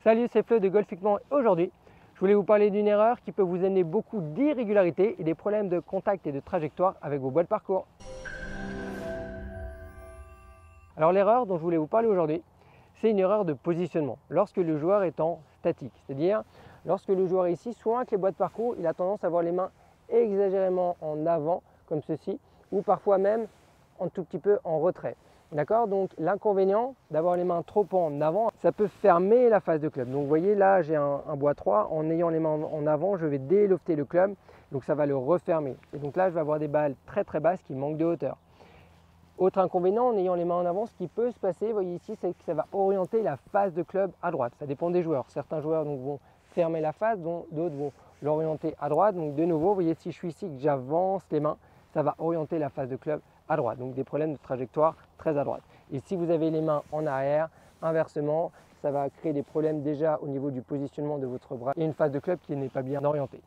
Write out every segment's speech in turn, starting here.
Salut, c'est Flo de Golfiquement. Aujourd'hui, je voulais vous parler d'une erreur qui peut vous amener beaucoup d'irrégularités et des problèmes de contact et de trajectoire avec vos bois de parcours. Alors l'erreur dont je voulais vous parler aujourd'hui, c'est une erreur de positionnement lorsque le joueur est en statique. C'est-à-dire lorsque le joueur est ici, souvent avec les bois de parcours, il a tendance à avoir les mains exagérément en avant comme ceci ou parfois même un tout petit peu en retrait. D'accord? Donc l'inconvénient d'avoir les mains trop en avant, ça peut fermer la face de club. Donc vous voyez là, j'ai un bois 3, en ayant les mains en avant, je vais délofter le club, donc ça va le refermer. Et donc là, je vais avoir des balles très basses qui manquent de hauteur. Autre inconvénient, en ayant les mains en avant, ce qui peut se passer, vous voyez ici, c'est que ça va orienter la face de club à droite. Ça dépend des joueurs. Certains joueurs donc, vont fermer la face, d'autres vont l'orienter à droite. Donc de nouveau, vous voyez, si je suis ici, que j'avance les mains, ça va orienter la face de club à droite. Donc des problèmes de trajectoire très à droite. Et si vous avez les mains en arrière, inversement, ça va créer des problèmes déjà au niveau du positionnement de votre bras et une face de club qui n'est pas bien orientée.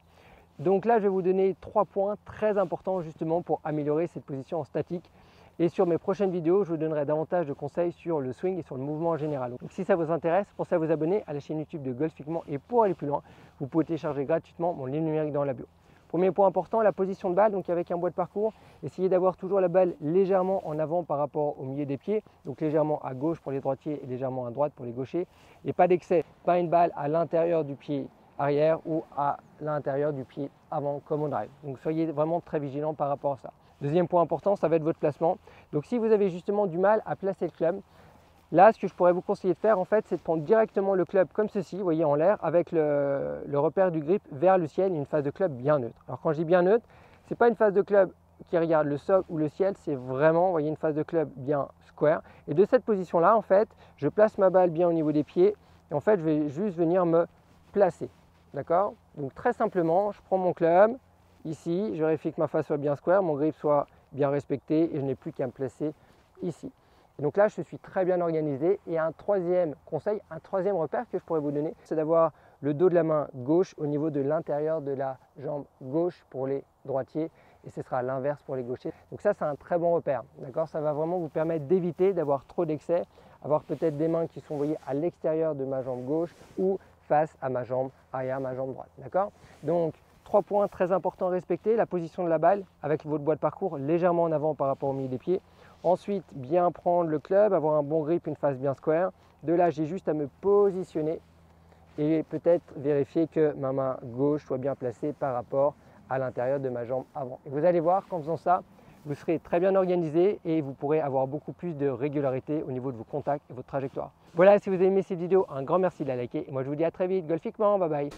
Donc là, je vais vous donner 3 points très importants justement pour améliorer cette position en statique. Et sur mes prochaines vidéos, je vous donnerai davantage de conseils sur le swing et sur le mouvement en général. Donc si ça vous intéresse, pensez à vous abonner à la chaîne YouTube de Golfiquement. Et pour aller plus loin, vous pouvez télécharger gratuitement mon livre numérique dans la bio. Premier point important, la position de balle. Donc avec un bois de parcours, essayez d'avoir toujours la balle légèrement en avant par rapport au milieu des pieds. Donc légèrement à gauche pour les droitiers et légèrement à droite pour les gauchers. Et pas d'excès, pas une balle à l'intérieur du pied arrière ou à l'intérieur du pied avant comme on drive. Donc soyez vraiment très vigilant par rapport à ça. Deuxième point important, ça va être votre placement. Donc si vous avez justement du mal à placer le club, là ce que je pourrais vous conseiller de faire en fait, c'est de prendre directement le club comme ceci, vous voyez en l'air, avec le repère du grip vers le ciel, une phase de club bien neutre. Alors quand je dis bien neutre, ce n'est pas une phase de club qui regarde le sol ou le ciel, c'est vraiment, vous voyez, une phase de club bien square. Et de cette position-là, en fait, je place ma balle bien au niveau des pieds et en fait, je vais juste venir me placer. D'accord? Donc très simplement, je prends mon club. Ici, je vérifie que ma face soit bien square, mon grip soit bien respecté et je n'ai plus qu'à me placer ici. Et donc là, je suis très bien organisé. Et un troisième conseil, un troisième repère que je pourrais vous donner, c'est d'avoir le dos de la main gauche au niveau de l'intérieur de la jambe gauche pour les droitiers et ce sera l'inverse pour les gauchers. Donc ça, c'est un très bon repère. D'accord? Ça va vraiment vous permettre d'éviter d'avoir trop d'excès, avoir peut-être des mains qui sont, vous voyez, à l'extérieur de ma jambe gauche ou face à ma jambe arrière, ma jambe droite. D'accord? Donc 3 points très importants à respecter, la position de la balle avec votre bois de parcours légèrement en avant par rapport au milieu des pieds. Ensuite, bien prendre le club, avoir un bon grip, une face bien square. De là, j'ai juste à me positionner et peut-être vérifier que ma main gauche soit bien placée par rapport à l'intérieur de ma jambe avant. Et vous allez voir qu'en faisant ça, vous serez très bien organisé et vous pourrez avoir beaucoup plus de régularité au niveau de vos contacts et votre trajectoire. Voilà, si vous avez aimé cette vidéo, un grand merci de la liker. Et moi, je vous dis à très vite. Golfiquement, bye bye.